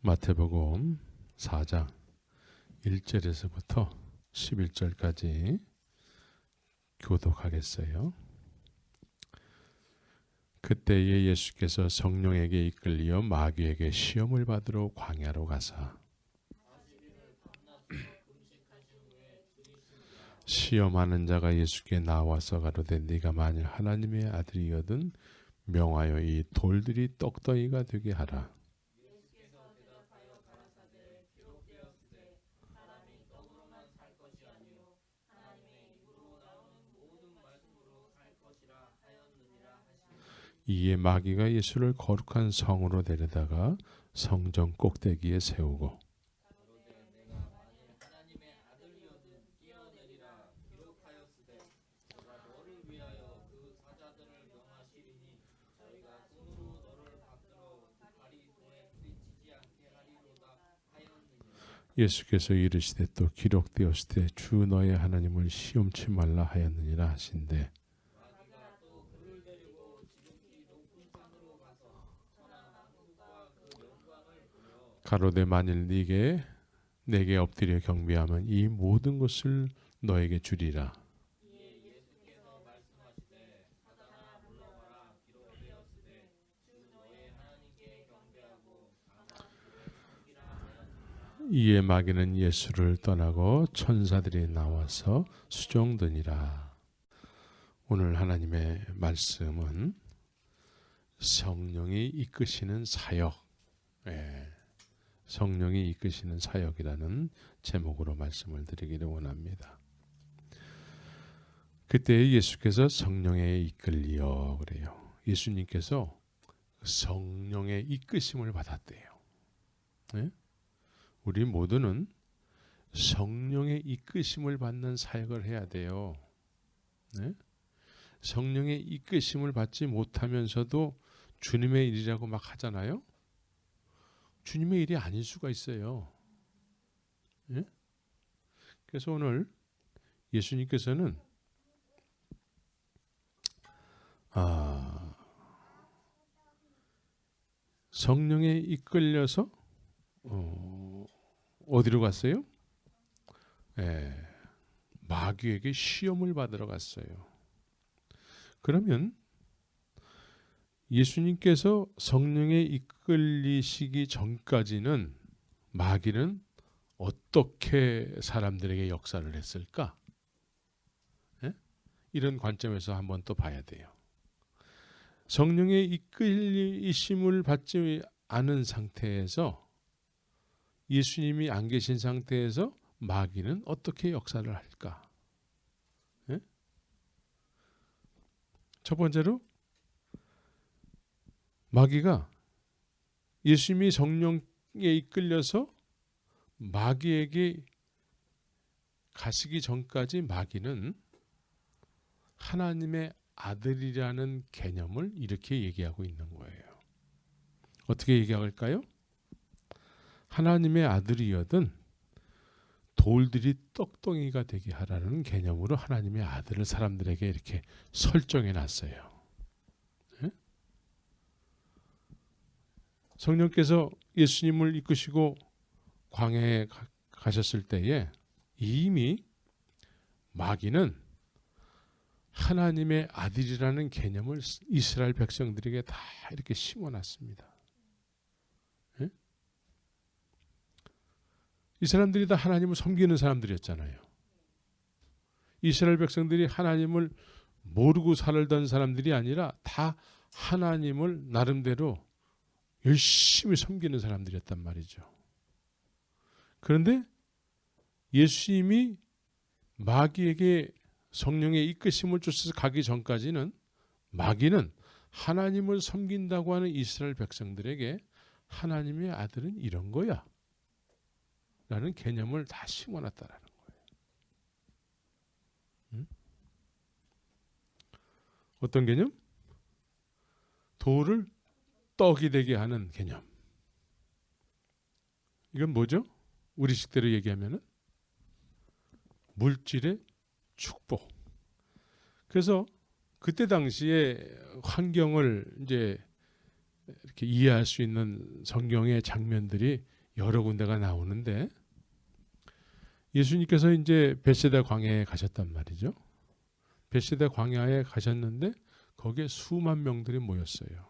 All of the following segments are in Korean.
마태복음 4장 1절에서부터 11절까지 교독하겠어요. 그때에 예수께서 성령에게 이끌려 마귀에게 시험을 받으러 광야로 가사 시험하는 자가 예수께 나와서 가로되 네가 만일 하나님의 아들이거든 명하여 이 돌들이 떡덩이가 되게 하라. 이에 마귀가 예수를 거룩한 성으로 데려다가 성전 꼭대기에 세우고 예수께서 이르시되 또 기록되었으되 주 너의 하나님을 시험치 말라 하였느니라 하신대 가로되 만일 내게 엎드려 경배하면 이 모든 것을 너에게 주리라. 이에 마귀는 예수를 떠나고 천사들이 나와서 수종드니라. 오늘 하나님의 말씀은 성령이 이끄시는 사역, 성령이 이끄시는 사역이라는 제목으로 말씀을 드리기를 원합니다. 그때 예수께서 성령에 이끌려 그래요. 예수님께서 성령의 이끄심을 받았대요. 네? 우리 모두는 성령의 이끄심을 받는 사역을 해야 돼요. 네? 성령의 이끄심을 받지 못하면서도 주님의 일이라고 막 하잖아요. 주님의 일이 아닐 수가 있어요. 네? 그래서 오늘 예수님께서는 성령에 이끌려서 어디로 갔어요? 마귀에게 시험을 받으러 갔어요. 그러면 예수님께서 성령에 이끌리시기 전까지는 마귀는 어떻게 사람들에게 역사를 했을까? 이런 관점에서 한번 또 봐야 돼요. 성령의 이끌리심을 받지 않은 상태에서 예수님이 안 계신 상태에서 마귀는 어떻게 역사를 할까? 첫 번째로 마귀가 예수님이 성령에 이끌려서 마귀에게 가시기 전까지 마귀는 하나님의 아들이라는 개념을 이렇게 얘기하고 있는 거예요. 어떻게 얘기할까요? 하나님의 아들이거든 돌들이 떡덩이가 되게 하라는 개념으로 하나님의 아들을 사람들에게 이렇게 설정해 놨어요. 네? 성령께서 예수님을 이끄시고 광야에 가셨을 때에 이미 마귀는 하나님의 아들이라는 개념을 이스라엘 백성들에게 다 이렇게 심어놨습니다. 네? 이 사람들이 다 하나님을 섬기는 사람들이었잖아요. 이스라엘 백성들이 하나님을 모르고 살던 사람들이 아니라 다 하나님을 나름대로 열심히 섬기는 사람들이었단 말이죠. 그런데 예수님이 마귀에게 성령의 이끄심을 쫓아서 가기 전까지는 마귀는 하나님을 섬긴다고 하는 이스라엘 백성들에게 하나님의 아들은 이런 거야 라는 개념을 다 심어놨다라는 거예요. 어떤 개념? 돌을 떡이 되게 하는 개념. 이건 뭐죠? 우리 식대로 얘기하면은 물질의 축복. 그래서 그때 당시에 환경을 이제 이렇게 이해할 수 있는 성경의 장면들이 여러 군데가 나오는데 예수님께서 이제 벳세다 광야에 가셨단 말이죠. 벳세다 광야에 가셨는데 거기에 수만 명들이 모였어요.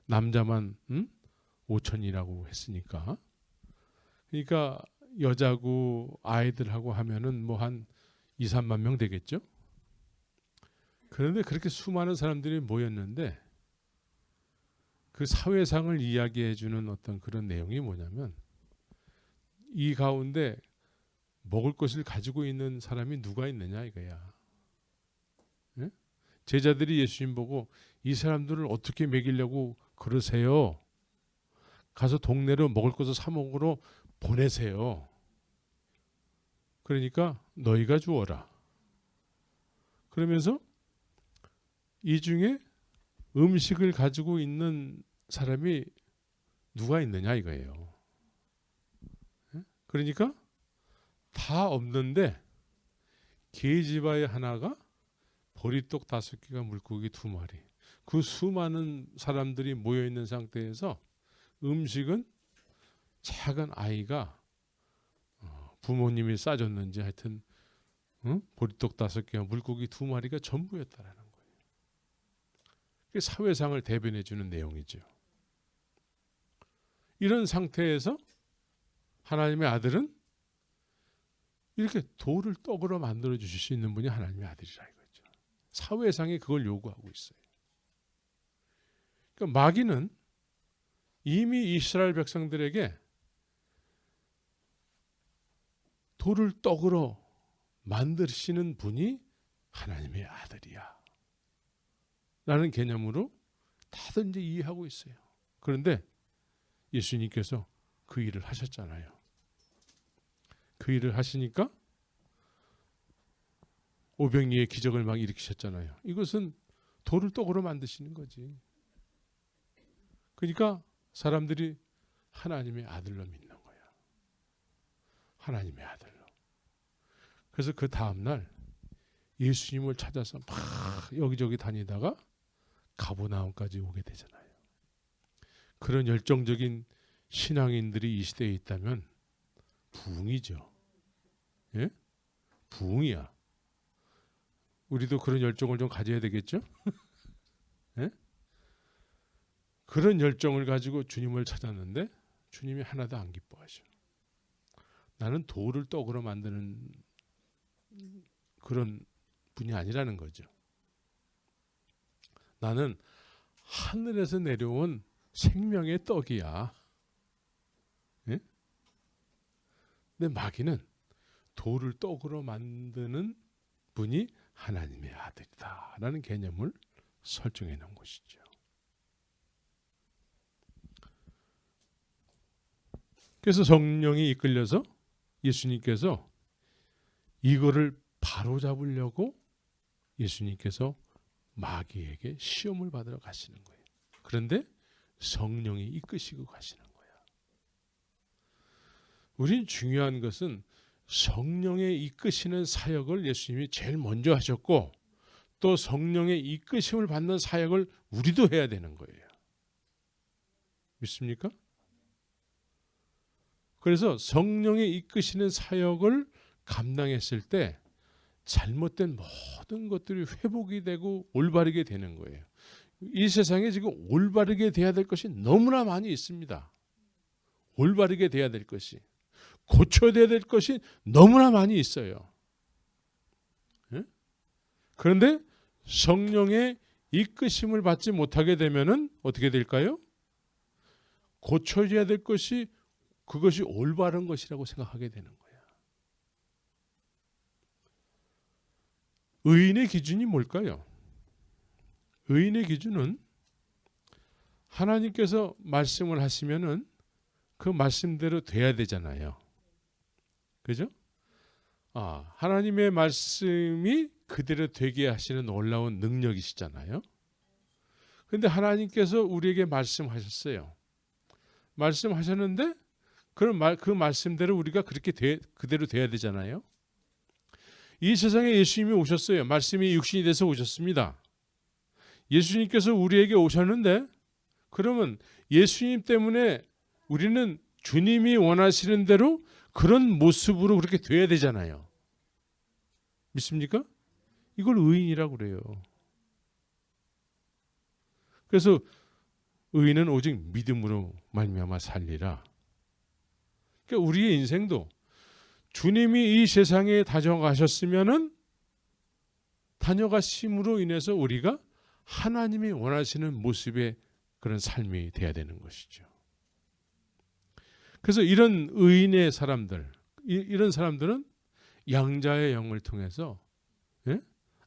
남자만 5천이라고 했으니까. 그러니까 여자고 아이들하고 하면은 뭐 한 2, 3만 명 되겠죠. 그런데 그렇게 수많은 사람들이 모였는데 그 사회상을 이야기해 주는 어떤 그런 내용이 뭐냐면 이 가운데 먹을 것을 가지고 있는 사람이 누가 있느냐 이거야. 예? 제자들이 예수님 보고 이 사람들을 어떻게 먹이려고 그러세요? 가서 동네로 먹을 것을 사 먹으러 보내세요. 그러니까 너희가 주어라. 그러면서 이 중에 음식을 가지고 있는 사람이 누가 있느냐 이거예요. 그러니까 다 없는데 계집아이 하나가 보리떡 5개가 물고기 2마리. 그 수많은 사람들이 모여 있는 상태에서 음식은 작은 아이가 부모님이 싸줬는지 하여튼 보리떡 5개와 물고기 2마리가 전부였다라는 거예요. 그게 사회상을 대변해 주는 내용이죠. 이런 상태에서 하나님의 아들은 이렇게 돌을 떡으로 만들어 주실 수 있는 분이 하나님의 아들이라 이거죠. 사회상이 그걸 요구하고 있어요. 그러니까 마귀는 이미 이스라엘 백성들에게 돌을 떡으로 만드시는 분이 하나님의 아들이야 라는 개념으로 다들 이제 이해하고 있어요. 그런데 예수님께서 그 일을 하셨잖아요. 그 일을 하시니까 오병이의 기적을 막 일으키셨잖아요. 이것은 돌을 떡으로 만드시는 거지. 그러니까 사람들이 하나님의 아들로 믿는 거야. 하나님의 아들로. 그래서 그 다음날 예수님을 찾아서 막 여기저기 다니다가 가버나움까지 오게 되잖아요. 그런 열정적인 신앙인들이 이 시대에 있다면 부흥이죠. 예? 부흥이야. 우리도 그런 열정을 좀 가져야 되겠죠? 예? 그런 열정을 가지고 주님을 찾았는데 주님이 하나도 안 기뻐하셔. 나는 돌을 떡으로 만드는 그런 분이 아니라는 거죠. 나는 하늘에서 내려온 생명의 떡이야. 예? 근데 마귀는 돌을 떡으로 만드는 분이 하나님의 아들이다 라는 개념을 설정해 놓은 것이죠. 그래서 성령이 이끌려서 예수님께서 이거를 바로잡으려고 예수님께서 마귀에게 시험을 받으러 가시는 거예요. 그런데 성령이 이끄시고 가시는 거야. 우린 중요한 것은 성령의 이끄시는 사역을 예수님이 제일 먼저 하셨고 또 성령의 이끄심을 받는 사역을 우리도 해야 되는 거예요. 믿습니까? 그래서 성령의 이끄시는 사역을 감당했을 때 잘못된 모든 것들이 회복이 되고 올바르게 되는 거예요. 이 세상에 지금 올바르게 돼야 될 것이 너무나 많이 있습니다. 올바르게 돼야 될 것이, 고쳐야 될 것이 너무나 많이 있어요. 예? 그런데 성령의 이끄심을 받지 못하게 되면은 어떻게 될까요? 고쳐져야 될 것이 그것이 올바른 것이라고 생각하게 되는 거예요. 의인의 기준이 뭘까요? 의인의 기준은 하나님께서 말씀을 하시면은 그 말씀대로 돼야 되잖아요. 그죠? 하나님의 말씀이 그대로 되게 하시는 놀라운 능력이시잖아요. 그런데 하나님께서 우리에게 말씀하셨어요. 말씀하셨는데 그 말씀대로 우리가 그렇게 그대로 돼야 되잖아요. 이 세상에 예수님이 오셨어요. 말씀이 육신이 돼서 오셨습니다. 예수님께서 우리에게 오셨는데 그러면 예수님 때문에 우리는 주님이 원하시는 대로 그런 모습으로 그렇게 돼야 되잖아요. 믿습니까? 이걸 의인이라고 그래요. 그래서 의인은 오직 믿음으로 말미암아 살리라. 그러니까 우리의 인생도 주님이 이 세상에 다녀가심으로 인해서 우리가 하나님이 원하시는 모습의 그런 삶이 돼야 되는 것이죠. 그래서 이런 의인의 사람들, 이런 사람들은 양자의 영을 통해서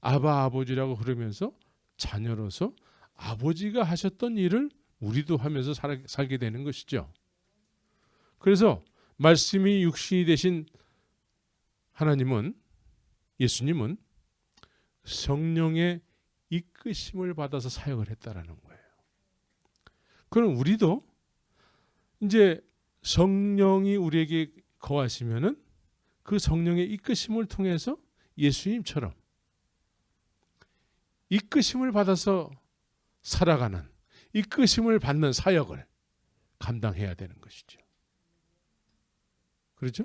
아바 아버지라고 그러면서 자녀로서 아버지가 하셨던 일을 우리도 하면서 살게 되는 것이죠. 그래서 말씀이 육신이 되신 하나님은, 예수님은 성령의 이끄심을 받아서 사역을 했다라는 거예요. 그럼 우리도 이제 성령이 우리에게 거하시면은 그 성령의 이끄심을 통해서 예수님처럼 이끄심을 받아서 살아가는, 이끄심을 받는 사역을 감당해야 되는 것이죠. 그렇죠?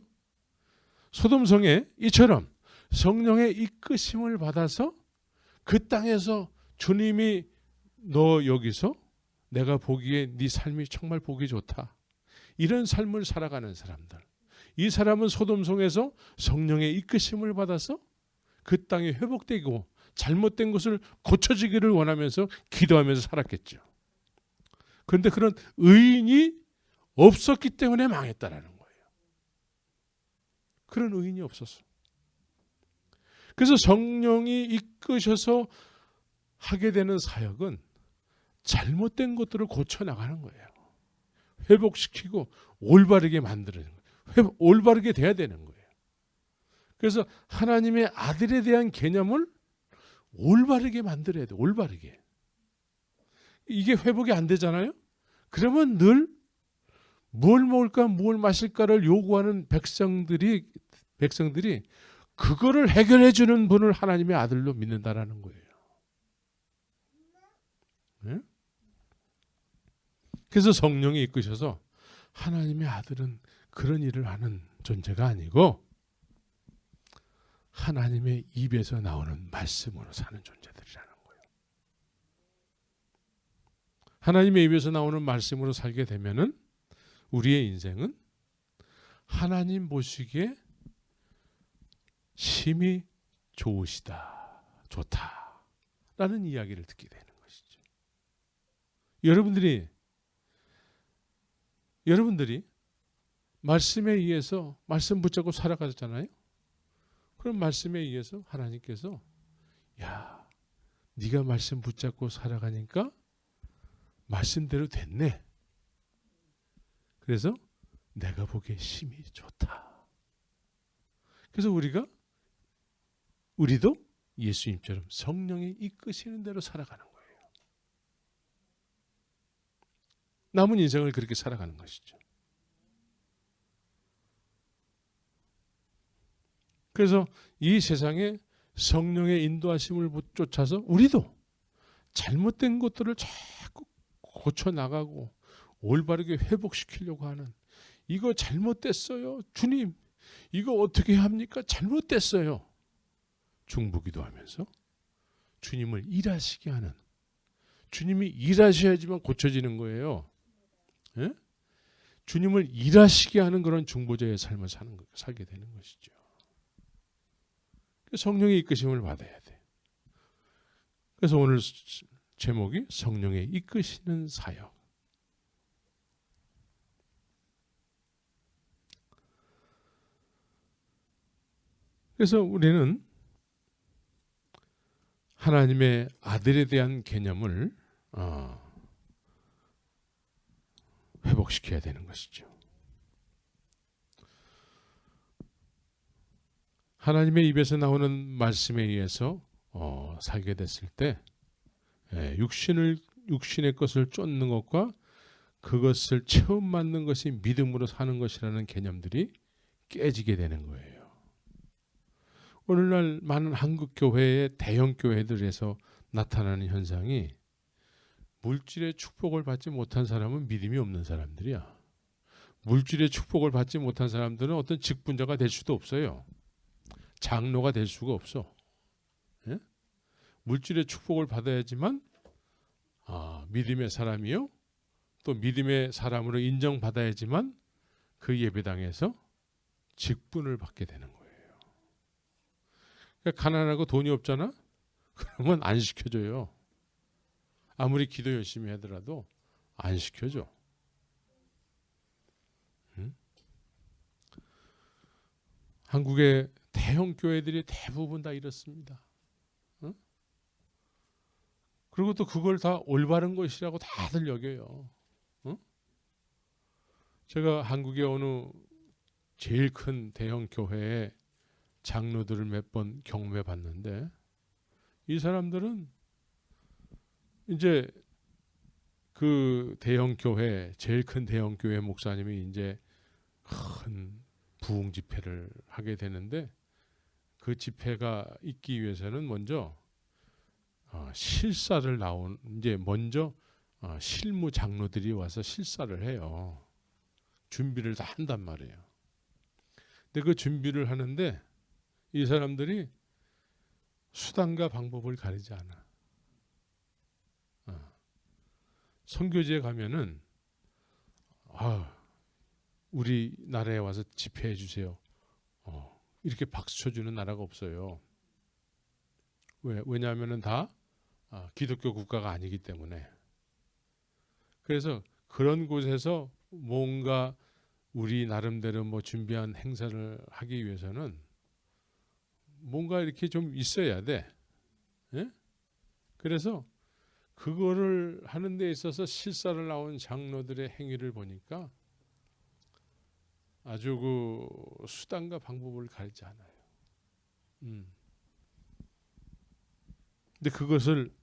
소돔성에 이처럼 성령의 이끄심을 받아서 그 땅에서 주님이 너 여기서 내가 보기에 네 삶이 정말 보기 좋다, 이런 삶을 살아가는 사람들, 이 사람은 소돔성에서 성령의 이끄심을 받아서 그 땅이 회복되고 잘못된 것을 고쳐지기를 원하면서 기도하면서 살았겠죠. 그런데 그런 의인이 없었기 때문에 망했다라는 거예요. 그런 의인이 없었어. 그래서 성령이 이끄셔서 하게 되는 사역은 잘못된 것들을 고쳐나가는 거예요. 회복시키고 올바르게 만드는 거예요. 올바르게 돼야 되는 거예요. 그래서 하나님의 아들에 대한 개념을 올바르게 만들어야 돼요. 올바르게. 이게 회복이 안 되잖아요. 그러면 늘 뭘 먹을까 뭘 마실까를 요구하는 백성들이 그거를 해결해 주는 분을 하나님의 아들로 믿는다라는 거예요. 네? 그래서 성령이 이끄셔서 하나님의 아들은 그런 일을 하는 존재가 아니고 하나님의 입에서 나오는 말씀으로 사는 존재들이라는 거예요. 하나님의 입에서 나오는 말씀으로 살게 되면은 우리의 인생은 하나님 보시기에 심히 좋으시다, 좋다라는 이야기를 듣게 되는 것이죠. 여러분들이 말씀에 의해서 말씀 붙잡고 살아가잖아요. 그럼 말씀에 의해서 하나님께서 야, 네가 말씀 붙잡고 살아가니까 말씀대로 됐네. 그래서 내가 보기에 심히 좋다. 그래서 우리도 예수님처럼 성령이 이끄시는 대로 살아가는 거예요. 남은 인생을 그렇게 살아가는 것이죠. 그래서 이 세상에 성령의 인도하심을 쫓아서 우리도 잘못된 것들을 자꾸 고쳐나가고 올바르게 회복시키려고 하는, 이거 잘못됐어요. 주님, 이거 어떻게 합니까? 잘못됐어요. 중보기도 하면서 주님을 일하시게 하는, 주님이 일하셔야지만 고쳐지는 거예요. 예? 주님을 일하시게 하는 그런 중보자의 삶을 살게 되는 것이죠. 성령의 이끄심을 받아야 돼. 그래서 오늘 제목이 성령의 이끄시는 사역. 그래서 우리는 하나님의 아들에 대한 개념을 회복시켜야 되는 것이죠. 하나님의 입에서 나오는 말씀에 의해서 살게 됐을 때 육신의 것을 쫓는 것과 그것을 체험 맞는 것이 믿음으로 사는 것이라는 개념들이 깨지게 되는 거예요. 오늘날 많은 한국 교회의 대형 교회들에서 나타나는 현상이 물질의 축복을 받지 못한 사람은 믿음이 없는 사람들이야. 물질의 축복을 받지 못한 사람들은 어떤 직분자가 될 수도 없어요. 장로가 될 수가 없어. 예? 물질의 축복을 받아야지만 믿음의 사람이요. 또 믿음의 사람으로 인정받아야지만 그 예배당에서 직분을 받게 되는 거예요. 그러니까 가난하고 돈이 없잖아? 그러면 안 시켜줘요. 아무리 기도 열심히 하더라도 안 시켜줘. 응? 한국의 대형 교회들이 대부분 다 이렇습니다. 응? 그리고 또 그걸 다 올바른 것이라고 다들 여겨요. 응? 제가 한국의 어느 제일 큰 대형 교회의 장로들을 몇 번 경험해 봤는데 이 사람들은 이제 그 대형 교회, 제일 큰 대형 교회 목사님이 이제 큰 부흥 집회를 하게 되는데 그 집회가 있기 위해서는 먼저 실사를 이제 먼저 실무 장로들이 와서 실사를 해요. 준비를 다 한단 말이에요. 근데 그 준비를 하는데 이 사람들이 수단과 방법을 가리지 않아. 선교지에 가면은 우리나라에 와서 집회해 주세요. 이렇게 박수 쳐주는 나라가 없어요. 왜냐하면은 다 기독교 국가가 아니기 때문에. 그래서 그런 곳에서 뭔가 우리 나름대로 뭐 준비한 행사를 하기 위해서는 뭔가 이렇게 좀 있어야 돼. 예? 그래서 그거를 하는 데 있어서 실사를 나온 장로들의 행위를 보니까 아주 그 수단과 방법을 가리지 않아요. 근데 그것을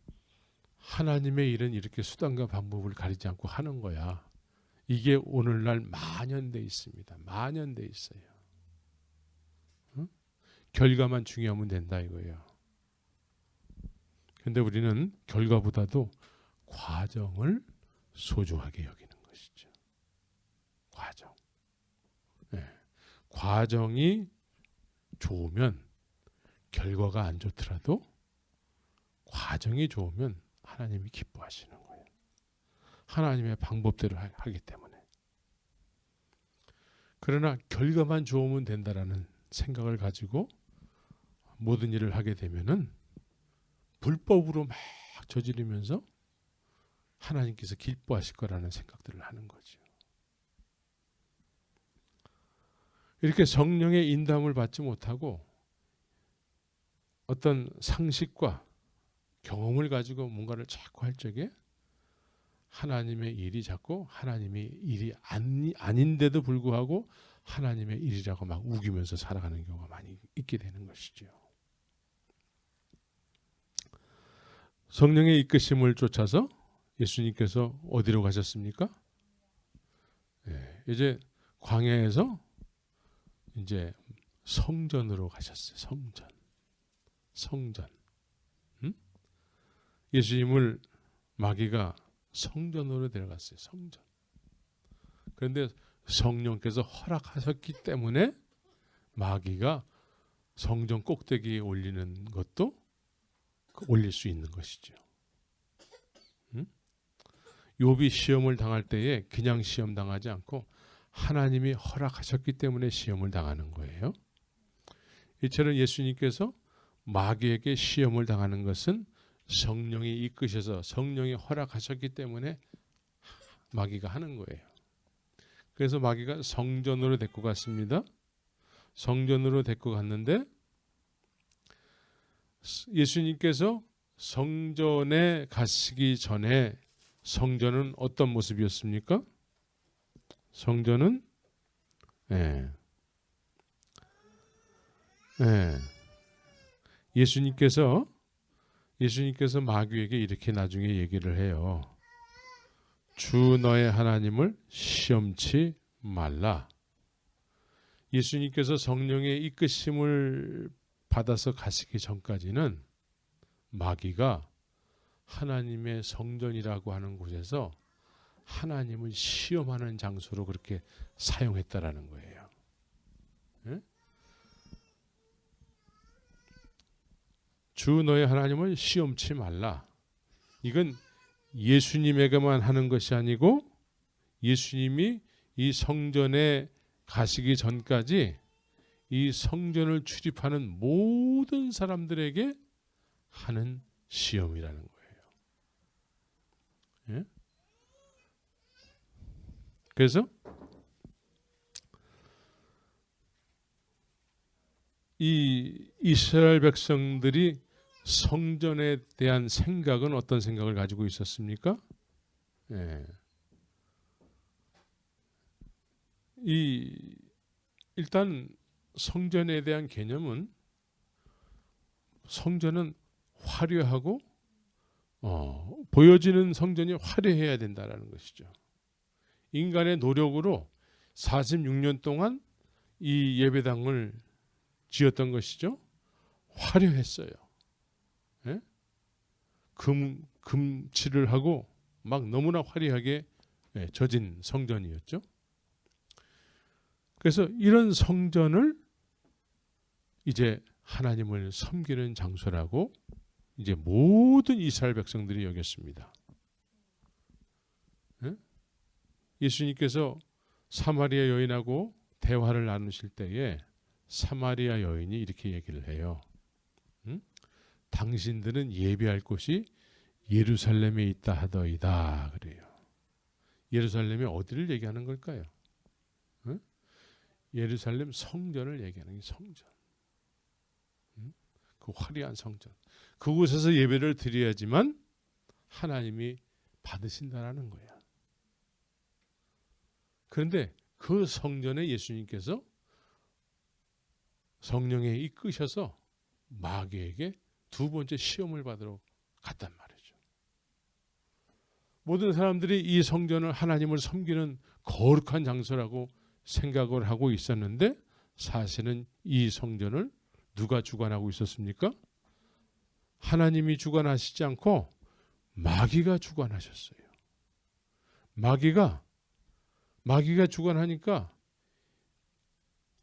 하나님의 일은 이렇게 수단과 방법을 가리지 않고 하는 거야. 이게 오늘날 만연돼 있습니다. 만연돼 있어요. 응? 결과만 중요하면 된다 이거예요. 근데 우리는 결과보다도 과정을 소중하게 여기는 것이죠. 과정. 네. 과정이 좋으면 결과가 안 좋더라도 과정이 좋으면 하나님이 기뻐하시는 거예요. 하나님의 방법대로 하기 때문에. 그러나 결과만 좋으면 된다라는 생각을 가지고 모든 일을 하게 되면은 불법으로 막 저지르면서 하나님께서 기뻐하실 거라는 생각들을 하는 거죠. 이렇게 성령의 인도함을 받지 못하고 어떤 상식과 경험을 가지고 뭔가를 자꾸 할 적에 하나님의 일이 자꾸 하나님의 일이 아닌데도 불구하고 하나님의 일이라고 막 우기면서 살아가는 경우가 많이 있게 되는 것이죠. 성령의 이끄심을 쫓아서 예수님께서 어디로 가셨습니까? 네, 이제 광야에서 이제 성전으로 가셨어요. 성전. 예수님을 마귀가 성전으로 데려갔어요. 성전. 그런데 성령께서 허락하셨기 때문에 마귀가 성전 꼭대기에 올리는 것도 올릴 수 있는 것이죠. 욥이 시험을 당할 때에 그냥 시험 당하지 않고 하나님이 허락하셨기 때문에 시험을 당하는 거예요. 이처럼 예수님께서 마귀에게 시험을 당하는 것은 성령이 이끄셔서 성령이 허락하셨기 때문에 마귀가 하는 거예요. 그래서 마귀가 성전으로 데리고 갔습니다. 성전으로 데리고 갔는데 예수님께서 성전에 가시기 전에 성전은 어떤 모습이었습니까? 성전은 예수님께서 마귀에게 이렇게 나중에 얘기를 해요. 주 너의 하나님을 시험치 말라. 예수님께서 성령의 이끄심을 받아서 가시기 전까지는 마귀가 하나님의 성전이라고 하는 곳에서 하나님을 시험하는 장소로 그렇게 사용했다라는 거예요. 예? 주 너의 하나님을 시험치 말라. 이건 예수님에게만 하는 것이 아니고 예수님이 이 성전에 가시기 전까지 이 성전을 출입하는 모든 사람들에게 하는 시험이라는 거예요. 예? 그래서 이 이스라엘 백성들이 성전에 대한 생각은 어떤 생각을 가지고 있었습니까? 예. 일단 성전에 대한 개념은 성전은 화려하고 보여지는 성전이 화려해야 된다라는 것이죠. 인간의 노력으로 46년 동안 이 예배당을 지었던 것이죠. 화려했어요. 예? 금칠을 하고 막 너무나 화려하게 져진 성전이었죠. 그래서 이런 성전을 이제 하나님을 섬기는 장소라고 이제 모든 이스라엘 백성들이 여겼습니다. 예? 예수님께서 사마리아 여인하고 대화를 나누실 때에 사마리아 여인이 이렇게 얘기를 해요. 당신들은 예배할 곳이 예루살렘에 있다 하더이다 그래요. 예루살렘이 어디를 얘기하는 걸까요? 예루살렘 성전을 얘기하는 게 성전. 그 화려한 성전. 그곳에서 예배를 드려야지만 하나님이 받으신다라는 거야. 그런데 그 성전에 예수님께서 성령에 이끄셔서 마귀에게 두 번째 시험을 받으러 갔단 말이죠. 모든 사람들이 이 성전을 하나님을 섬기는 거룩한 장소라고 생각을 하고 있었는데 사실은 이 성전을 누가 주관하고 있었습니까? 하나님이 주관하시지 않고 마귀가 주관하셨어요. 마귀가 주관하니까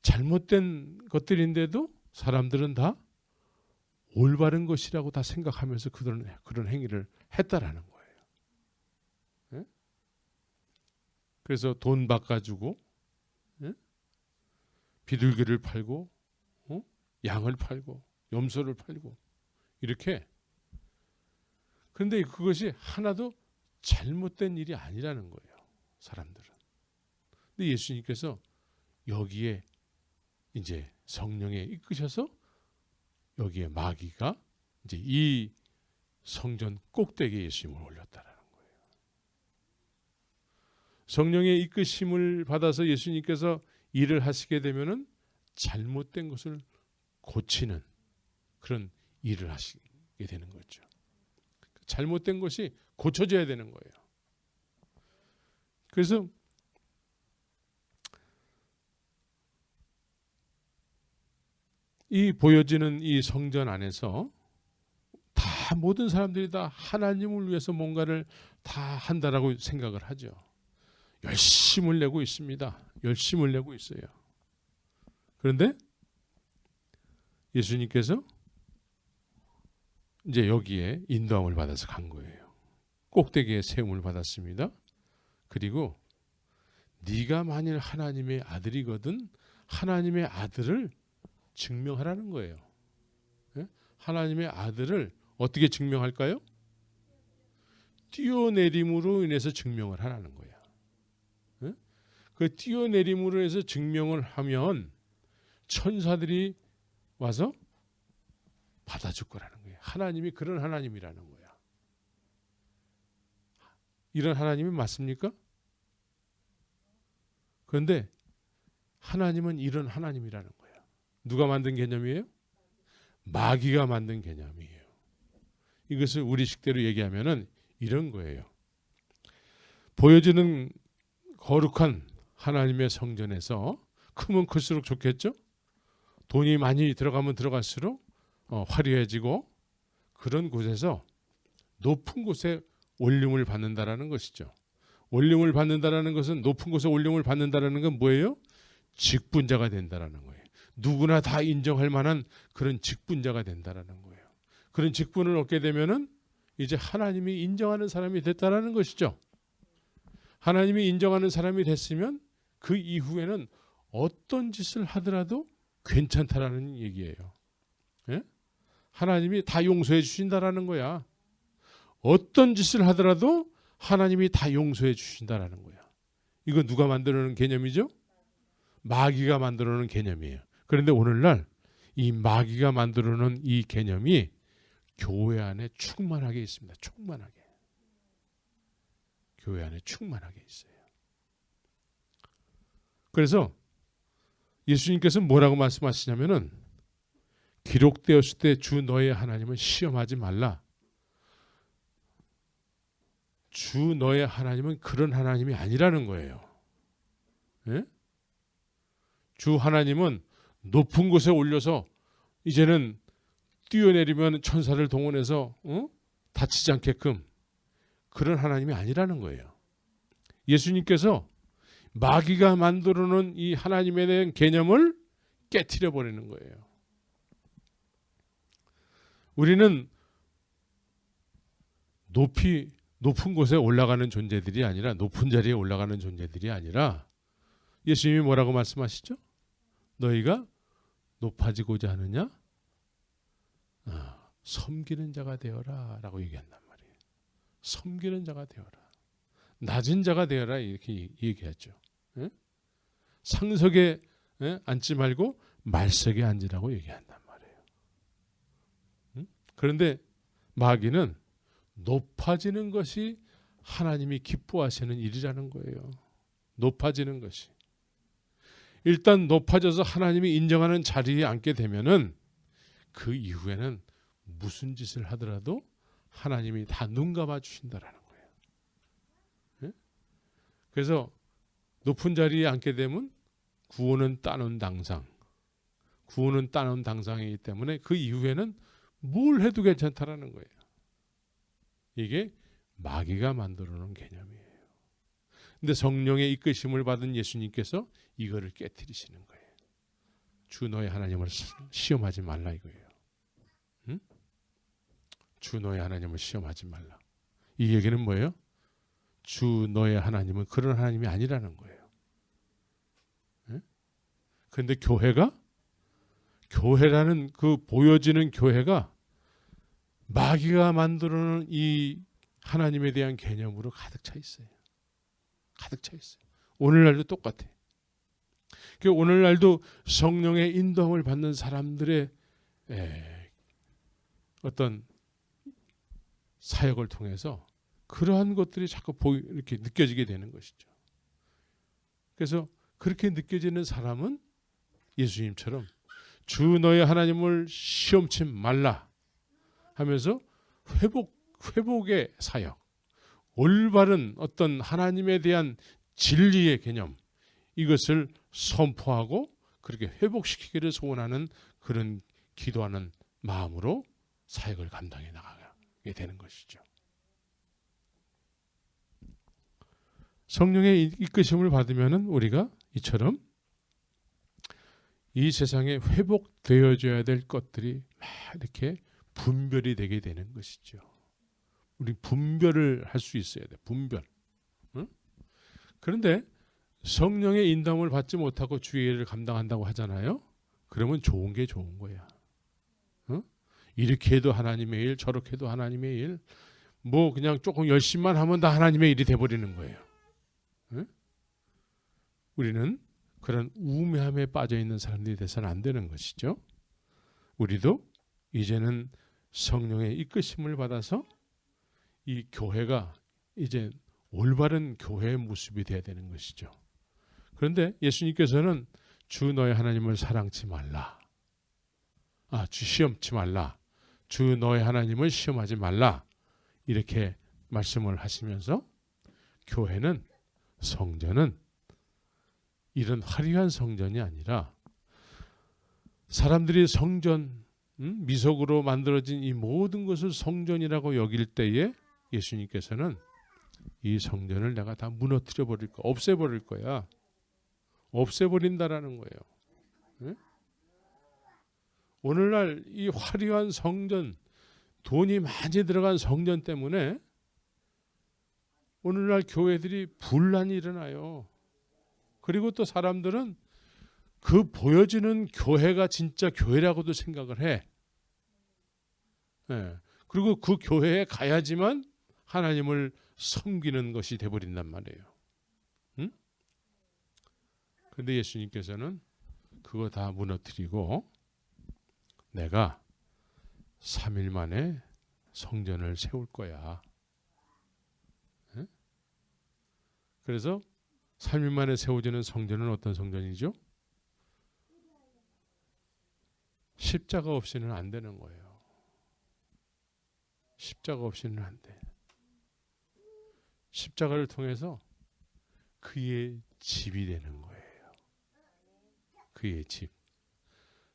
잘못된 것들인데도 사람들은 다 올바른 것이라고 다 생각하면서 그런 행위를 했다라는 거예요. 예? 그래서 돈 바꿔주고 비둘기를 팔고 양을 팔고 염소를 팔고 이렇게. 그런데 그것이 하나도 잘못된 일이 아니라는 거예요. 사람들은. 근데 예수님께서 여기에 이제 성령에 이끄셔서 여기에 마귀가 이제 이 성전 꼭대기에 예수님을 올렸다라는 거예요. 성령의 이끄심을 받아서 예수님께서 일을 하시게 되면은 잘못된 것을 고치는 그런 일을 하시게 되는 거죠. 잘못된 것이 고쳐져야 되는 거예요. 그래서 이 보여지는 이 성전 안에서 다 모든 사람들이 다 하나님을 위해서 뭔가를 다 한다라고 생각을 하죠. 열심을 내고 있습니다. 열심을 내고 있어요. 그런데 예수님께서 이제 여기에 인도함을 받아서 간 거예요. 꼭대기에 세움을 받았습니다. 그리고 네가 만일 하나님의 아들이거든 하나님의 아들을 증명하라는 거예요. 하나님의 아들을 어떻게 증명할까요? 뛰어내림으로 인해서 증명을 하라는 거야. 그 뛰어내림으로 해서 증명을 하면 천사들이 와서 받아줄 거라는 거예요. 하나님이 그런 하나님이라는 거야. 이런 하나님이 맞습니까? 그런데 하나님은 이런 하나님이라는 거야. 누가 만든 개념이에요? 마귀가 만든 개념이에요. 이것을 우리식대로 얘기하면은 이런 거예요. 보여지는 거룩한 하나님의 성전에서 크면 클수록 좋겠죠? 돈이 많이 들어가면 들어갈수록 화려해지고 그런 곳에서 높은 곳에 올림을 받는다라는 것이죠. 올림을 받는다라는 것은, 높은 곳에 올림을 받는다라는 건 뭐예요? 직분자가 된다라는 거예요. 누구나 다 인정할 만한 그런 직분자가 된다라는 거예요. 그런 직분을 얻게 되면은 이제 하나님이 인정하는 사람이 됐다라는 것이죠. 하나님이 인정하는 사람이 됐으면 그 이후에는 어떤 짓을 하더라도 괜찮다라는 얘기예요. 예? 하나님이 다 용서해 주신다라는 거야. 어떤 짓을 하더라도 하나님이 다 용서해 주신다라는 거야. 이거 누가 만들어 놓은 개념이죠? 마귀가 만들어 놓은 개념이에요. 그런데 오늘날 이 마귀가 만들어 놓은 이 개념이 교회 안에 충만하게 있습니다. 충만하게. 교회 안에 충만하게 있어요. 그래서 예수님께서 뭐라고 말씀하시냐면은, 기록되었을 때 주 너의 하나님은 시험하지 말라. 주 너의 하나님은 그런 하나님이 아니라는 거예요. 예? 주 하나님은 높은 곳에 올려서 이제는 뛰어내리면 천사를 동원해서 다치지 않게끔 그런 하나님이 아니라는 거예요. 예수님께서 마귀가 만들어 놓은 이 하나님에 대한 개념을 깨트려 버리는 거예요. 우리는 높은 곳에 올라가는 존재들이 아니라, 높은 자리에 올라가는 존재들이 아니라, 예수님이 뭐라고 말씀하시죠? 너희가 높아지고자 하느냐? 섬기는 자가 되어라 라고 얘기한단 말이에요. 섬기는 자가 되어라. 낮은 자가 되어라 이렇게 얘기하죠. 예? 상석에 앉지 말고 말석에 앉으라고 얘기한단 말이에요. 그런데 마귀는 높아지는 것이 하나님이 기뻐하시는 일이라는 거예요. 높아지는 것이. 일단 높아져서 하나님이 인정하는 자리에 앉게 되면은 그 이후에는 무슨 짓을 하더라도 하나님이 다 눈 감아 주신다라는 거예요. 예? 그래서 높은 자리에 앉게 되면 구원은 따놓은 당상, 구원은 따놓은 당상이기 때문에 그 이후에는 뭘 해도 괜찮다라는 거예요. 이게 마귀가 만들어 놓은 개념이에요. 근데 성령의 이끄심을 받은 예수님께서 이거를 깨트리시는 거예요. 주 너의 하나님을 시험하지 말라 이거예요. 응? 주 너의 하나님을 시험하지 말라. 이 얘기는 뭐예요? 주 너의 하나님은 그런 하나님이 아니라는 거예요. 응? 그런데 교회라는 그 보여지는 교회가 마귀가 만들어놓은 이 하나님에 대한 개념으로 가득 차 있어요. 가득 차 있어요. 오늘날도 똑같아. 오늘날도 성령의 인도함을 받는 사람들의 어떤 사역을 통해서 그러한 것들이 자꾸 이렇게 느껴지게 되는 것이죠. 그래서 그렇게 느껴지는 사람은 예수님처럼 주 너의 하나님을 시험치 말라 하면서 회복의 사역, 올바른 어떤 하나님에 대한 진리의 개념, 이것을 선포하고 그렇게 회복시키기를 소원하는 그런 기도하는 마음으로 사역을 감당해 나가게 되는 것이죠. 성령의 이끄심을 받으면 우리가 이처럼 이 세상에 회복되어져야 될 것들이 막 이렇게 분별이 되게 되는 것이죠. 우리 분별을 할 수 있어야 돼. 분별. 응? 그런데 성령의 인도함을 받지 못하고 주의 일을 감당한다고 하잖아요. 그러면 좋은 게 좋은 거야. 응? 이렇게 해도 하나님의 일, 저렇게 해도 하나님의 일, 뭐 그냥 조금 열심히만 하면 다 하나님의 일이 돼버리는 거예요. 응? 우리는 그런 우매함에 빠져 있는 사람들이 돼서는 안 되는 것이죠. 우리도 이제는 성령의 이끄심을 받아서 이 교회가 이제 올바른 교회의 모습이 되어야 되는 것이죠. 그런데 예수님께서는 주 너의 하나님을 사랑치 말라. 주 시험치 말라. 주 너의 하나님을 시험하지 말라. 이렇게 말씀을 하시면서 교회는, 성전은 이런 화려한 성전이 아니라 사람들이 성전, 미석으로 만들어진 이 모든 것을 성전이라고 여길 때에 예수님께서는 이 성전을 내가 다 무너뜨려 버릴 거야. 없애버릴 거야. 없애버린다라는 거예요. 네? 오늘날 이 화려한 성전, 돈이 많이 들어간 성전 때문에 오늘날 교회들이 분란이 일어나요. 그리고 또 사람들은 그 보여지는 교회가 진짜 교회라고도 생각을 해. 네. 그리고 그 교회에 가야지만 하나님을 섬기는 것이 돼버린단 말이에요. 응? 근데 예수님께서는 그거 다 무너뜨리고 내가 3일 만에 성전을 세울 거야. 네? 그래서 3일 만에 세워지는 성전은 어떤 성전이죠? 십자가 없이는 안 되는 거예요. 십자가 없이는 안 돼. 십자가를 통해서 그의 집이 되는 거예요. 그의 집.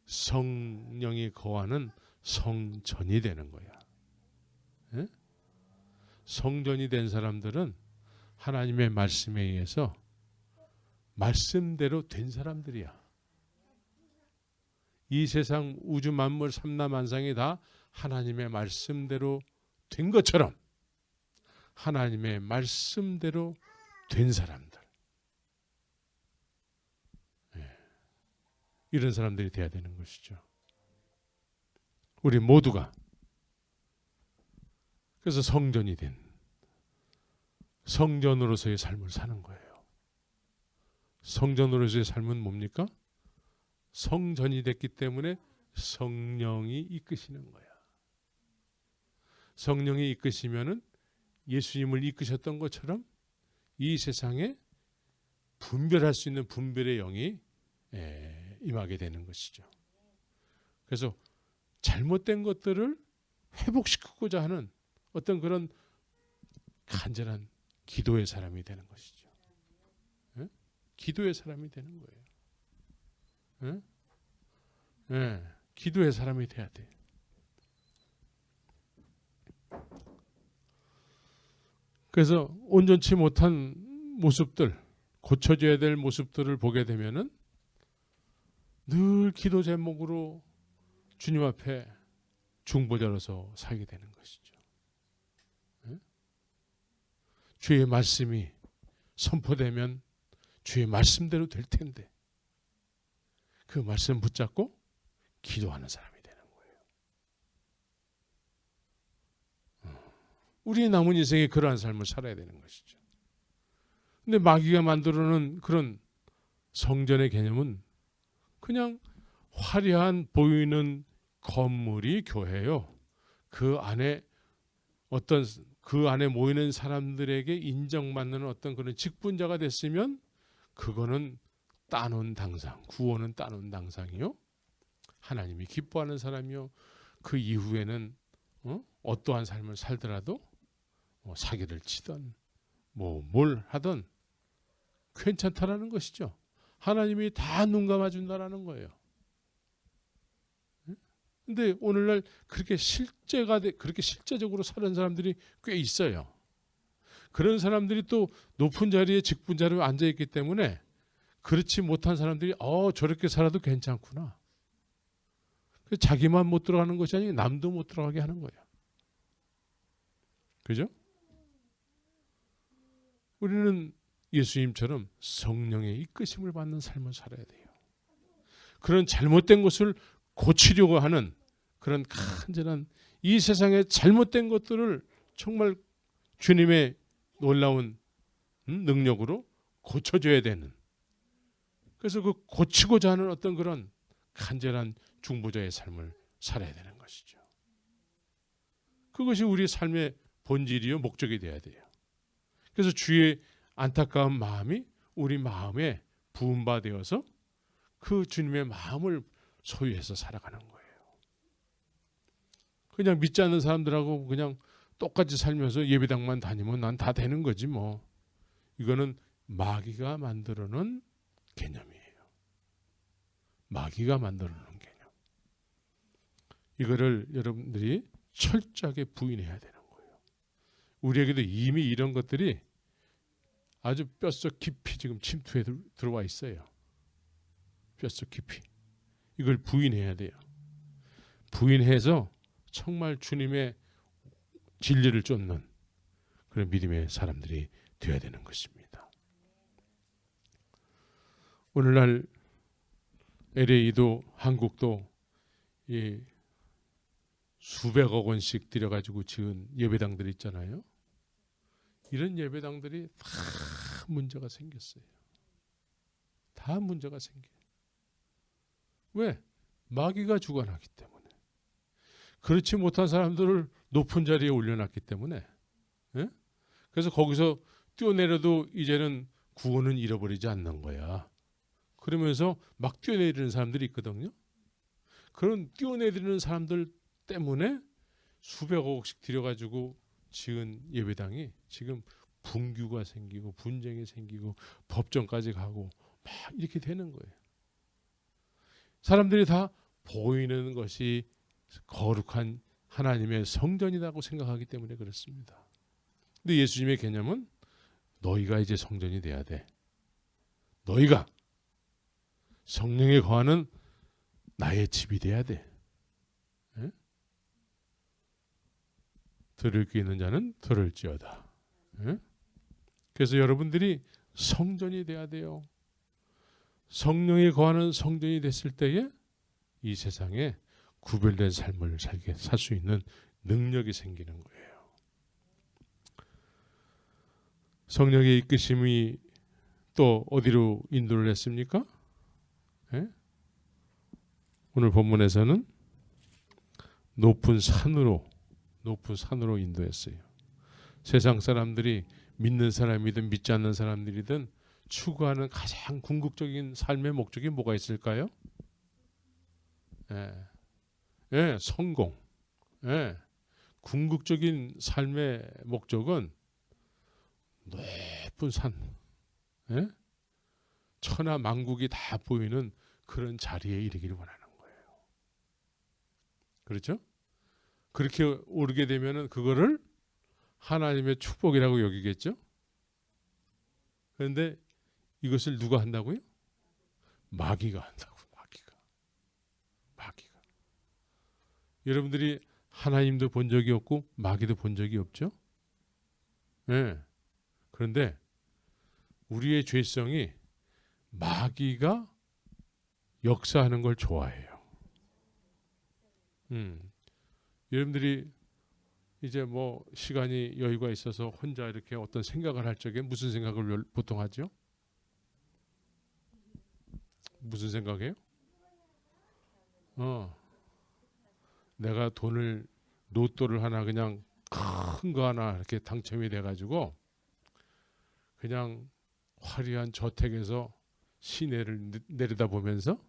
성령이 거하는 성전이 되는 거야. 예? 성전이 된 사람들은 하나님의 말씀에 의해서 말씀대로 된 사람들이야. 이 세상 우주 만물 삼라만상이 다 하나님의 말씀대로 된 것처럼 하나님의 말씀대로 된 사람들. 네. 이런 사람들이 돼야 되는 것이죠. 우리 모두가. 그래서 성전이 된 성전으로서의 삶을 사는 거예요. 성전으로서의 삶은 뭡니까? 성전이 됐기 때문에 성령이 이끄시는 거야. 성령이 이끄시면은 예수님을 이끄셨던 것처럼 이 세상에 분별할 수 있는 분별의 영이 임하게 되는 것이죠. 그래서 잘못된 것들을 회복시키고자 하는 어떤 그런 간절한 기도의 사람이 되는 것이죠. 예? 기도의 사람이 되는 거예요. 예? 예, 기도의 사람이 돼야 돼. 그래서 온전치 못한 모습들, 고쳐져야 될 모습들을 보게 되면은 늘 기도 제목으로 주님 앞에 중보자로서 살게 되는 것이죠. 네? 주의 말씀이 선포되면 주의 말씀대로 될 텐데 그 말씀 붙잡고 기도하는 사람이 되는 거예요. 우리의 남은 인생에 그러한 삶을 살아야 되는 것이죠. 근데 마귀가 만들어놓은 그런 성전의 개념은 그냥 화려한 보이는 건물이 교회요. 그 안에 모이는 사람들에게 인정받는 어떤 그런 직분자가 됐으면 그거는 따놓은 당상, 구원은 따놓은 당상이요. 하나님이 기뻐하는 사람이요. 그 이후에는 어떠한 삶을 살더라도 사기를 치던 뭘 하던 괜찮다라는 것이죠. 하나님이 다 눈 감아준다라는 거예요. 근데 오늘날 그렇게 실제적으로 사는 사람들이 꽤 있어요. 그런 사람들이 또 높은 자리에 직분자로 앉아있기 때문에 그렇지 못한 사람들이 저렇게 살아도 괜찮구나. 자기만 못 들어가는 것이 아니고 남도 못 들어가게 하는 거예요. 그죠? 우리는 예수님처럼 성령의 이끄심을 받는 삶을 살아야 돼요. 그런 잘못된 것을 고치려고 하는 그런 간절한 이 세상의 잘못된 것들을 정말 주님의 놀라운 능력으로 고쳐줘야 되는, 그래서 그 고치고자 하는 어떤 그런 간절한 중보자의 삶을 살아야 되는 것이죠. 그것이 우리 삶의 본질이요 목적이 돼야 돼요. 그래서 주의 안타까운 마음이 우리 마음에 부음바되어서 그 주님의 마음을 소유해서 살아가는 거예요. 그냥 믿지 않는 사람들하고 그냥 똑같이 살면서 예배당만 다니면 난 다 되는 거지 뭐. 이거는 마귀가 만들어 놓은 개념이에요. 마귀가 만들어 놓은 개념. 이거를 여러분들이 철저하게 부인해야 되는 거예요. 우리에게도 이미 이런 것들이 아주 뼛속 깊이 지금 침투해 들어와 있어요. 뼛속 깊이. 이걸 부인해야 돼요. 부인해서 정말 주님의 진리를 쫓는 그런 믿음의 사람들이 되어야 되는 것입니다. 오늘날 LA도 한국도 이 수백억 원씩 들여가지고 지은 예배당들 있잖아요. 이런 예배당들이 다 문제가 생겼어요. 다 문제가 생겨요. 왜? 마귀가 주관하기 때문에. 그렇지 못한 사람들을 높은 자리에 올려놨기 때문에. 예? 그래서 거기서 뛰어내려도 이제는 구원은 잃어버리지 않는 거야. 그러면서 막 뛰어내리는 사람들이 있거든요. 그런 뛰어내리는 사람들 때문에 수백억씩 들여가지고 지은 예배당이 지금 분규가 생기고 분쟁이 생기고 법정까지 가고 막 이렇게 되는 거예요. 사람들이 다 보이는 것이 거룩한 하나님의 성전이라고 생각하기 때문에 그렇습니다. 근데 예수님의 개념은 너희가 이제 성전이 돼야 돼. 너희가 성령에 거하는 나의 집이 돼야 돼. 예? 들을 귀 있는 자는 들을지어다. 예? 그래서 여러분들이 성전이 돼야 돼요. 성령에 거하는 성전이 됐을 때에 이 세상에 구별된 삶을 살 수 있는 능력이 생기는 거예요. 성령의 이끄심이 또 어디로 인도를 했습니까? 예? 오늘 본문에서는 높은 산으로 인도했어요. 세상 사람들이 믿는 사람이든 믿지 않는 사람들이든 추구하는 가장 궁극적인 삶의 목적이 뭐가 있을까요? 성공. 궁극적인 삶의 목적은 높은 산, 천하 만국이 다 보이는 그런 자리에 이르기를 원하는 거예요. 그렇죠? 그렇게 오르게 되면은 그거를 하나님의 축복이라고 여기겠죠? 그런데 이것을 누가 한다고요? 마귀가 한다고. 마귀가. 여러분들이 하나님도 본 적이 없고 마귀도 본 적이 없죠? 네. 그런데 우리의 죄성이 마귀가 역사하는 걸 좋아해요. 여러분들이 이제 뭐 시간이 여유가 있어서 혼자 이렇게 어떤 생각을 할 적에 무슨 생각을 보통 하죠? 무슨 생각이에요? 내가 로또를 하나 그냥 큰 거 하나 이렇게 당첨이 돼가지고 그냥 화려한 저택에서 시내를 내려다보면서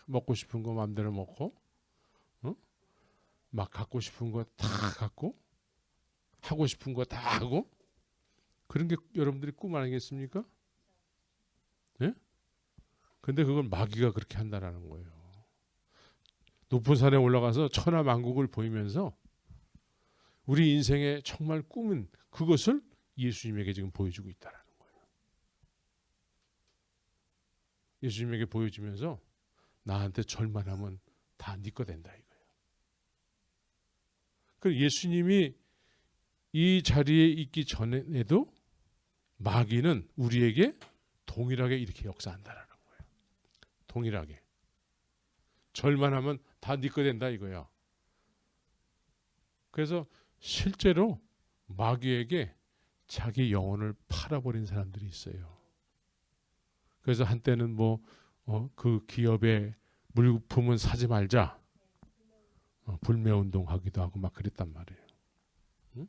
먹고 싶은 거 마음대로 먹고 막 갖고 싶은 거 다 갖고 하고 싶은 거 다 하고 그런 게 여러분들이 꿈 아니겠습니까? 예? 근데 그걸 마귀가 그렇게 한다라는 거예요. 높은 산에 올라가서 천하 만국을 보이면서 우리 인생의 정말 꿈은 그것을 예수님에게 지금 보여주고 있다라는 거예요. 예수님에게 보여주면서 나한테 절만 하면 다 네 거 된다 이거예요. 그 예수님이 이 자리에 있기 전에도 마귀는 우리에게 동일하게 이렇게 역사한다라는 거예요. 동일하게. 절만 하면 다 네 거 된다 이거야. 그래서 실제로 마귀에게 자기 영혼을 팔아버린 사람들이 있어요. 그래서 한때는 그 기업의 물품은 사지 말자. 불매운동 하기도 하고 막 그랬단 말이에요. 응?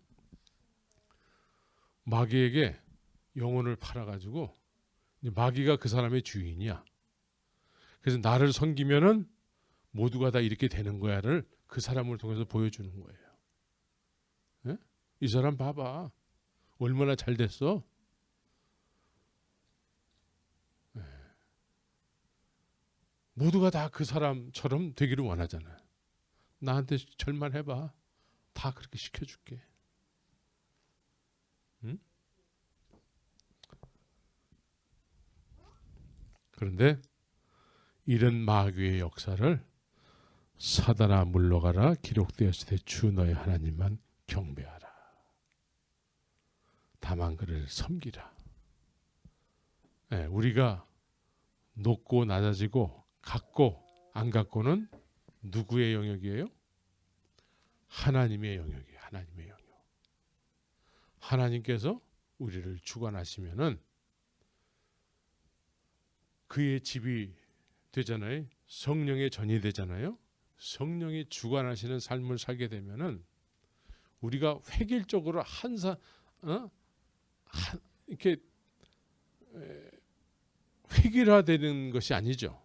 마귀에게 영혼을 팔아가지고 마귀가 그 사람의 주인이야. 그래서 나를 섬기면은 모두가 다 이렇게 되는 거야를 그 사람을 통해서 보여주는 거예요. 예? 이 사람 봐봐. 얼마나 잘 됐어. 모두가 다 그 사람처럼 되기를 원하잖아요. 나한테 절만 해봐. 다 그렇게 시켜줄게. 응? 그런데 이런 마귀의 역사를 사단아 물러가라 기록되었을 때 주 너의 하나님만 경배하라. 다만 그를 섬기라. 네, 우리가 높고 낮아지고 갖고 안 갖고는 누구의 영역이에요? 하나님의 영역이에요. 하나님의 영역. 하나님께서 우리를 주관하시면은 그의 집이 되잖아요. 성령의 전이 되잖아요. 성령이 주관하시는 삶을 살게 되면은 우리가 획일적으로 이렇게 획일화되는 것이 아니죠.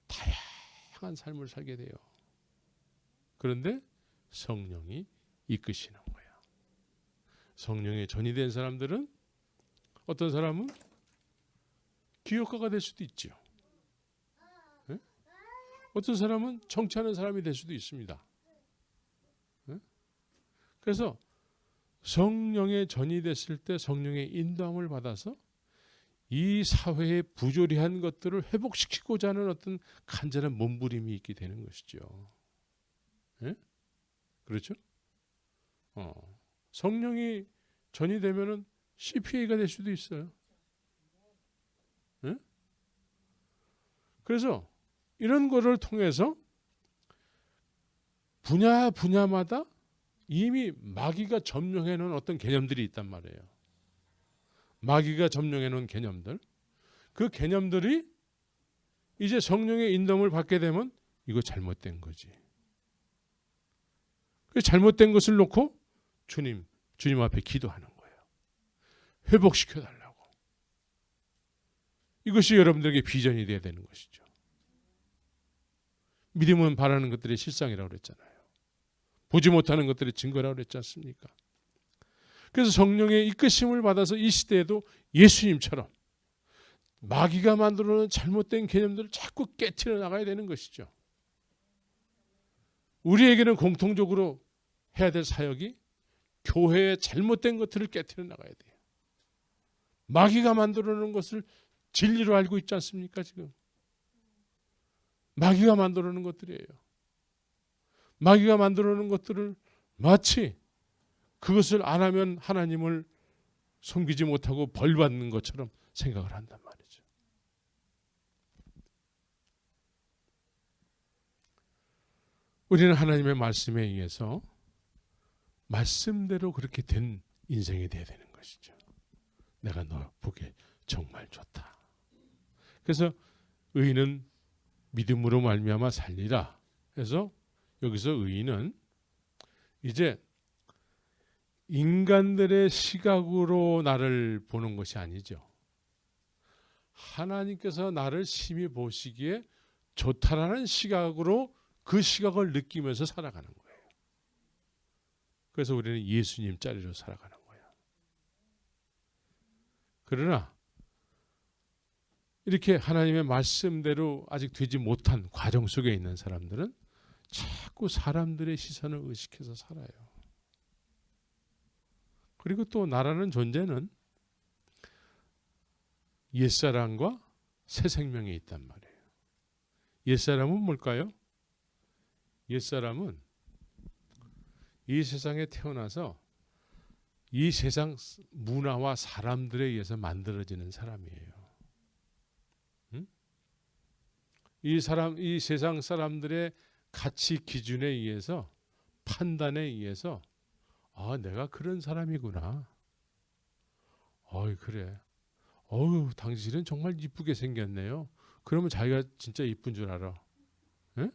다양한 삶을 살게 돼요. 그런데 성령이 이끄시는 거예요. 성령의 전이 된 사람들은 어떤 사람은 기업가가 될 수도 있죠. 네? 어떤 사람은 정치하는 사람이 될 수도 있습니다. 네? 그래서 성령의 전이 됐을 때 성령의 인도함을 받아서 이 사회의 부조리한 것들을 회복시키고자 하는 어떤 간절한 몸부림이 있게 되는 것이죠. 네? 그렇죠? 성령이 전이 되면은 CPA가 될 수도 있어요. 네? 그래서 이런 거를 통해서 분야마다 이미 마귀가 점령해 놓은 어떤 개념들이 있단 말이에요. 마귀가 점령해 놓은 개념들. 그 개념들이 이제 성령의 인도함을 받게 되면 이거 잘못된 거지. 그 잘못된 것을 놓고 주님 앞에 기도하는 거예요. 회복시켜 달라고. 이것이 여러분들에게 비전이 되어야 되는 것이죠. 믿음은 바라는 것들의 실상이라고 그랬잖아요. 보지 못하는 것들의 증거라고 그랬지 않습니까? 그래서 성령의 이끄심을 받아서 이 시대에도 예수님처럼 마귀가 만들어놓은 잘못된 개념들을 자꾸 깨트려 나가야 되는 것이죠. 우리에게는 공통적으로 해야 될 사역이 교회의 잘못된 것들을 깨트려 나가야 돼요. 마귀가 만들어놓은 것을 진리로 알고 있지 않습니까? 지금 마귀가 만들어놓은 것들이에요. 마귀가 만들어놓은 것들을 마치 그것을 안 하면 하나님을 섬기지 못하고 벌 받는 것처럼 생각을 한단 말이죠. 우리는 하나님의 말씀에 의해서 말씀대로 그렇게 된 인생이 되어야 되는 것이죠. 내가 너 보기에 정말 좋다. 그래서 의인은 믿음으로 말미암아 살리라. 그래서 여기서 의인은 이제 인간들의 시각으로 나를 보는 것이 아니죠. 하나님께서 나를 심히 보시기에 좋다라는 시각으로 그 시각을 느끼면서 살아가는 거예요. 그래서 우리는 예수님 자리로 살아가는 거예요. 그러나 이렇게 하나님의 말씀대로 아직 되지 못한 과정 속에 있는 사람들은 자꾸 사람들의 시선을 의식해서 살아요. 그리고 또 나라는 존재는 옛사람과 새 생명이 있단 말이에요. 옛사람은 뭘까요? 옛사람은 이 세상에 태어나서 이 세상 문화와 사람들에 의해서 만들어지는 사람이에요. 이 세상 사람들의 가치 기준에 의해서 판단에 의해서 내가 그런 사람이구나. 그래. 당신은 정말 이쁘게 생겼네요. 그러면 자기가 진짜 이쁜 줄 알아. 에?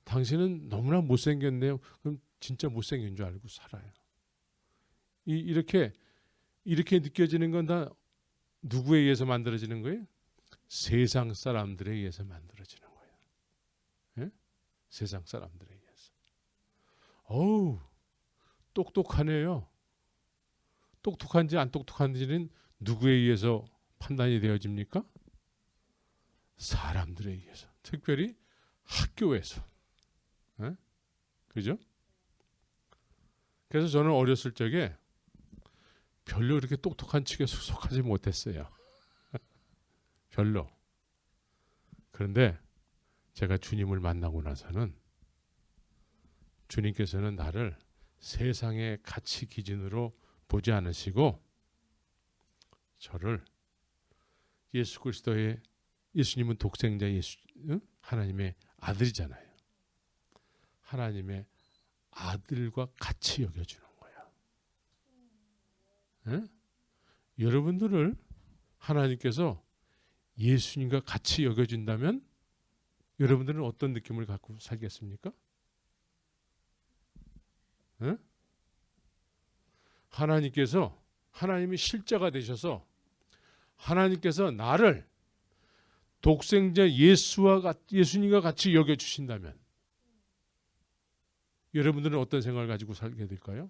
당신은 너무나 못생겼네요. 그럼 진짜 못생긴 줄 알고 살아요. 이렇게 느껴지는 건 다 누구에 의해서 만들어지는 거예요? 세상 사람들에 의해서 만들어지는 거예요. 에? 세상 사람들에 의해서. 똑똑하네요. 똑똑한지 안 똑똑한지는 누구에 의해서 판단이 되어집니까? 사람들에 의해서. 특별히 학교에서. 그죠? 그래서 저는 어렸을 적에 별로 그렇게 똑똑한 척에 속하지 못했어요. 별로. 그런데 제가 주님을 만나고 나서는 주님께서는 나를 세상의 가치 기준으로 보지 않으시고 저를 예수 그리스도의, 예수님은 독생자 하나님의 아들이잖아요. 하나님의 아들과 같이 여겨주는 거야. 예? 여러분들을 하나님께서 예수님과 같이 여겨준다면 여러분들은 어떤 느낌을 갖고 살겠습니까? 예? 하나님이 실자가 되셔서 하나님께서 나를 독생자 예수님과 같이 여겨주신다면 여러분들은 어떤 생각을 가지고 살게 될까요?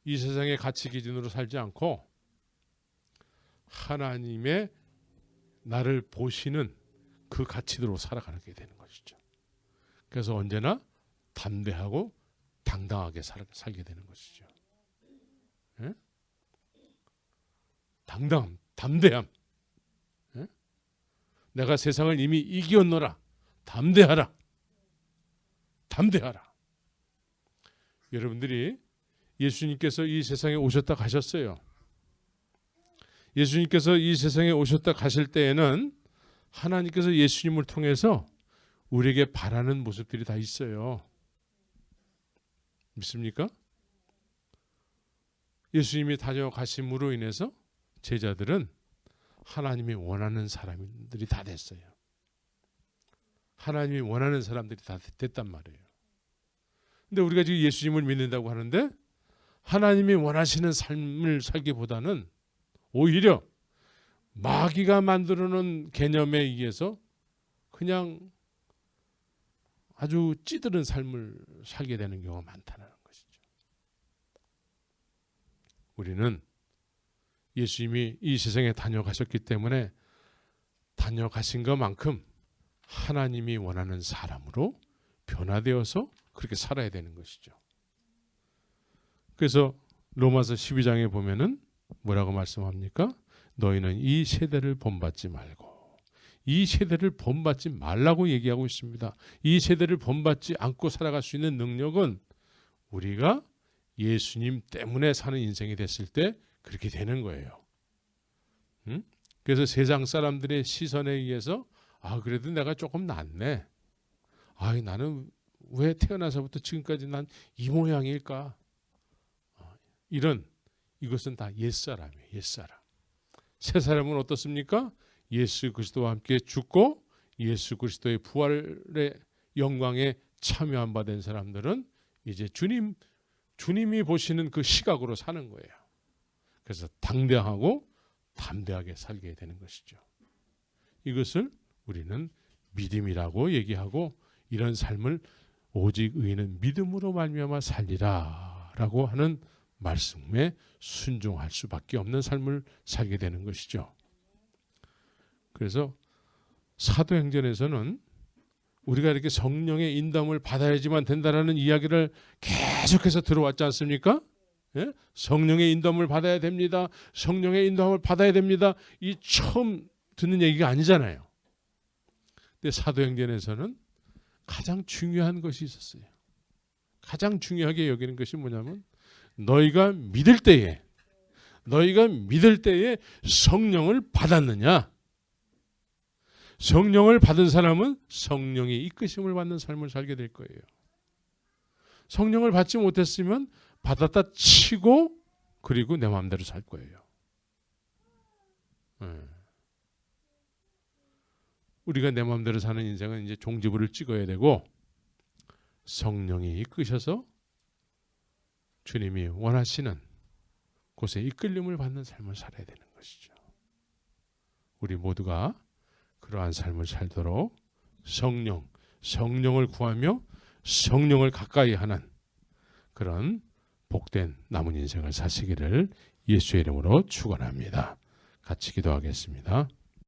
이 세상의 가치 기준으로 살지 않고 하나님의 나를 보시는 그 가치대로 살아가게 되는 것이죠. 그래서 언제나 담대하고 당당하게 살게 되는 것이죠. 예? 담대함. 예? 내가 세상을 이미 이기었노라. 담대하라. 여러분들이 예수님께서 이 세상에 오셨다 가셨어요. 예수님께서 이 세상에 오셨다 가실 때에는 하나님께서 예수님을 통해서 우리에게 바라는 모습들이 다 있어요. 믿습니까? 예수님이 다녀가심으로 인해서 제자들은 하나님이 원하는 사람들이 다 됐어요. 하나님이 원하는 사람들이 다 됐단 말이에요. 근데 우리가 지금 예수님을 믿는다고 하는데 하나님이 원하시는 삶을 살기보다는 오히려 마귀가 만들어 놓은 개념에 의해서 그냥 아주 찌들은 삶을 살게 되는 경우가 많다는 것이죠. 우리는 예수님이 이 세상에 다녀가셨기 때문에 다녀가신 것만큼 하나님이 원하는 사람으로 변화되어서 그렇게 살아야 되는 것이죠. 그래서 로마서 12장에 보면은 뭐라고 말씀합니까? 너희는 이 세대를 본받지 말고, 이 세대를 본받지 말라고 얘기하고 있습니다. 이 세대를 본받지 않고 살아갈 수 있는 능력은 우리가 예수님 때문에 사는 인생이 됐을 때 그렇게 되는 거예요. 그래서 세상 사람들의 시선에 의해서 그래도 내가 조금 낫네. 나는 왜 태어나서부터 지금까지 난 이 모양일까? 이것은 다 옛사람이에요. 옛사람. 새 사람은 어떻습니까? 예수 그리스도와 함께 죽고 예수 그리스도의 부활의 영광에 참여한 바 된 사람들은 이제 주님이 보시는 그 시각으로 사는 거예요. 그래서 당당하고 담대하게 살게 되는 것이죠. 이것을 우리는 믿음이라고 얘기하고 이런 삶을 오직 의인은 믿음으로 말미암아 살리라라고 하는 말씀에 순종할 수밖에 없는 삶을 살게 되는 것이죠. 그래서 사도행전에서는 우리가 이렇게 성령의 인도함을 받아야지만 된다라는 이야기를 계속해서 들어왔지 않습니까? 예? 성령의 인도함을 받아야 됩니다. 성령의 인도함을 받아야 됩니다. 이 처음 듣는 얘기가 아니잖아요. 근데 사도행전에서는 가장 중요한 것이 있었어요. 가장 중요하게 여기는 것이 뭐냐면 너희가 믿을 때에 성령을 받았느냐? 성령을 받은 사람은 성령의 이끄심을 받는 삶을 살게 될 거예요. 성령을 받지 못했으면 받았다 치고 그리고 내 마음대로 살 거예요. 우리가 내 마음대로 사는 인생은 이제 종지부를 찍어야 되고 성령이 이끄셔서 주님이 원하시는 곳에 이끌림을 받는 삶을 살아야 되는 것이죠. 우리 모두가 그러한 삶을 살도록 성령을 구하며 성령을 가까이 하는 그런 복된 남은 인생을 사시기를 예수의 이름으로 축원합니다. 같이 기도하겠습니다.